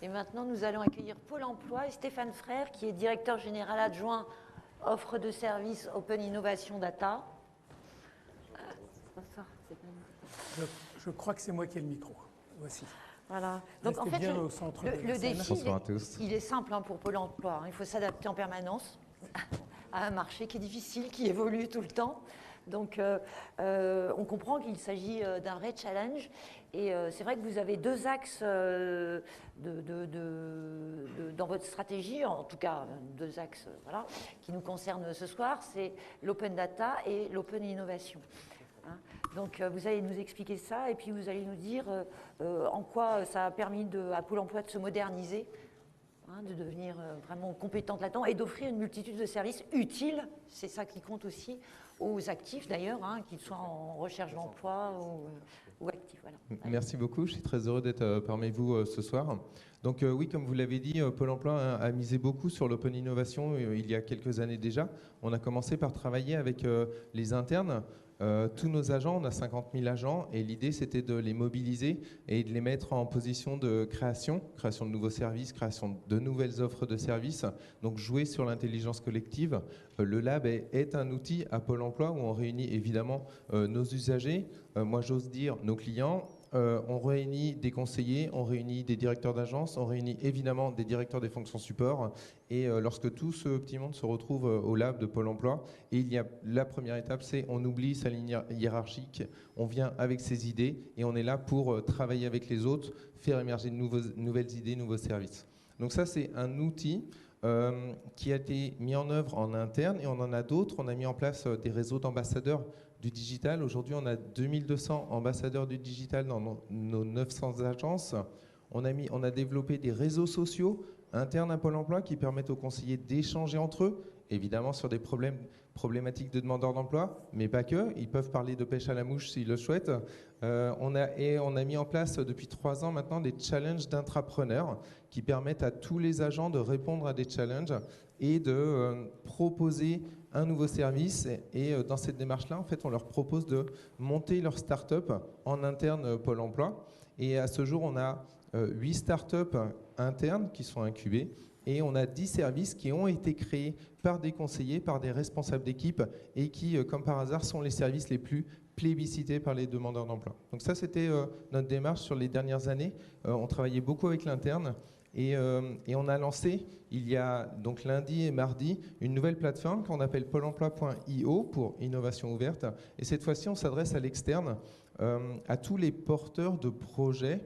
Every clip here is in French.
Et maintenant, nous allons accueillir Pôle emploi et Stéphane Frère, qui est directeur général adjoint offre de services Open Innovation Data. Je crois que c'est moi qui ai le micro. Voici. Voilà. Donc en fait, le défi, il est simple pour Pôle emploi. Il faut s'adapter en permanence à un marché qui est difficile, qui évolue tout le temps. Donc on comprend qu'il s'agit d'un vrai challenge. Et c'est vrai que vous avez deux axes dans votre stratégie, en tout cas deux axes voilà, qui nous concernent ce soir, c'est l'open data et l'open innovation. Donc vous allez nous expliquer ça et puis vous allez nous dire en quoi ça a permis à Pôle emploi de se moderniser, de devenir vraiment compétente là-dedans et d'offrir une multitude de services utiles, c'est ça qui compte aussi, aux actifs d'ailleurs, qu'ils soient en recherche d'emploi ou actifs. Voilà. Merci beaucoup, je suis très heureux d'être parmi vous ce soir. Donc oui, comme vous l'avez dit, Pôle emploi a misé beaucoup sur l'open innovation il y a quelques années déjà. On a commencé par travailler avec les internes. Tous nos agents, on a 50 000 agents et l'idée c'était de les mobiliser et de les mettre en position de création de nouveaux services, création de nouvelles offres de services, donc jouer sur l'intelligence collective. Le Lab est un outil à Pôle emploi où on réunit évidemment nos usagers, moi j'ose dire nos clients. On réunit des conseillers, on réunit des directeurs d'agence, on réunit évidemment des directeurs des fonctions support. Et lorsque tout ce petit monde se retrouve au lab de Pôle emploi, et il y a la première étape, c'est on oublie sa ligne hiérarchique, on vient avec ses idées et on est là pour travailler avec les autres, faire émerger de nouvelles idées, nouveaux services. Donc ça, c'est un outil qui a été mis en œuvre en interne et on en a d'autres. On a mis en place des réseaux d'ambassadeurs du digital. Aujourd'hui, on a 2200 ambassadeurs du digital dans nos 900 agences. On a développé des réseaux sociaux internes à Pôle emploi qui permettent aux conseillers d'échanger entre eux, évidemment sur des problématiques de demandeurs d'emploi, mais pas que. Ils peuvent parler de pêche à la mouche s'ils le souhaitent. On a mis en place depuis 3 ans maintenant des challenges d'intrapreneurs qui permettent à tous les agents de répondre à des challenges et de proposer un nouveau service. Et dans cette démarche-là, en fait, on leur propose de monter leur start-up en interne Pôle emploi. Et à ce jour, on a 8 start-up internes qui sont incubées et on a 10 services qui ont été créés par des conseillers, par des responsables d'équipe et qui, comme par hasard, sont les services les plus plébiscités par les demandeurs d'emploi. Donc ça, c'était notre démarche sur les dernières années. On travaillait beaucoup avec l'interne et on a lancé, il y a donc lundi et mardi, une nouvelle plateforme qu'on appelle pôle emploi.io pour innovation ouverte. Et cette fois-ci, on s'adresse à l'externe, à tous les porteurs de projets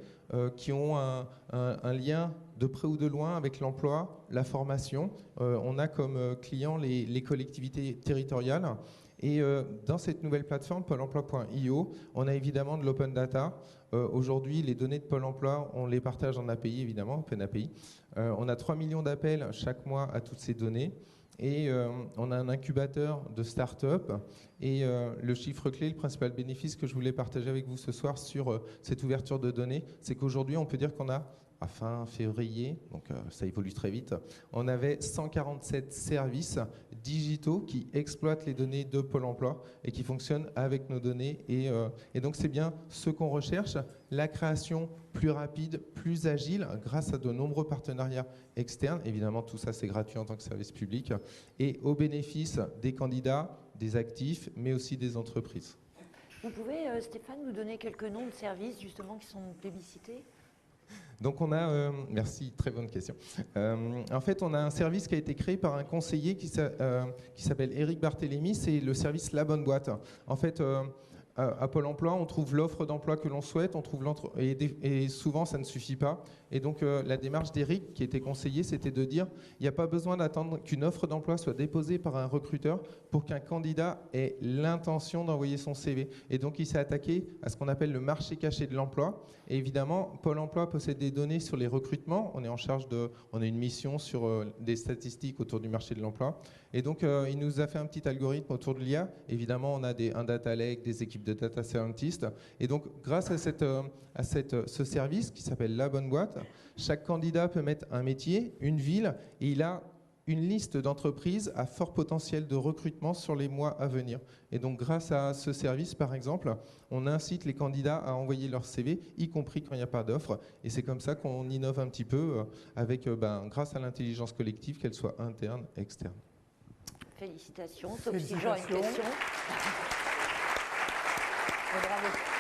qui ont un lien de près ou de loin avec l'emploi, la formation. On a comme clients les collectivités territoriales. Et dans cette nouvelle plateforme, pôle emploi.io, on a évidemment de l'open data. Aujourd'hui, les données de Pôle emploi, on les partage en API, évidemment, Open API. On a 3 millions d'appels chaque mois à toutes ces données. Et on a un incubateur de start-up. Et le chiffre clé, le principal bénéfice que je voulais partager avec vous ce soir sur cette ouverture de données, c'est qu'aujourd'hui, on peut dire qu'on a, à fin février, donc ça évolue très vite, on avait 147 services digitaux qui exploitent les données de Pôle emploi et qui fonctionnent avec nos données. Et donc c'est bien ce qu'on recherche, la création plus rapide, plus agile, grâce à de nombreux partenariats externes. Évidemment, tout ça c'est gratuit en tant que service public et au bénéfice des candidats, des actifs, mais aussi des entreprises. Vous pouvez, Stéphane, nous donner quelques noms de services justement qui sont plébiscités ? Donc on a, merci, très bonne question. En fait, on a un service qui a été créé par un conseiller qui s'appelle Éric Barthélémy, c'est le service La Bonne Boîte. En fait, à Pôle emploi, on trouve l'offre d'emploi que l'on souhaite, et souvent ça ne suffit pas. Et donc la démarche d'Éric, qui était conseiller, c'était de dire il n'y a pas besoin d'attendre qu'une offre d'emploi soit déposée par un recruteur pour qu'un candidat ait l'intention d'envoyer son CV. Et donc il s'est attaqué à ce qu'on appelle le marché caché de l'emploi. Et évidemment, Pôle emploi possède des données sur les recrutements. On a une mission sur des statistiques autour du marché de l'emploi. Et donc il nous a fait un petit algorithme autour de l'IA. Évidemment, on a un data lake, des équipes de data scientists. Et donc, grâce à ce service qui s'appelle La Bonne Boîte, chaque candidat peut mettre un métier, une ville, et il a une liste d'entreprises à fort potentiel de recrutement sur les mois à venir. Et donc, grâce à ce service, par exemple, on incite les candidats à envoyer leur CV, y compris quand il n'y a pas d'offre. Et c'est comme ça qu'on innove un petit peu avec, grâce à l'intelligence collective, qu'elle soit interne, externe. Félicitations. Sauf si Jean a une question. Bravo.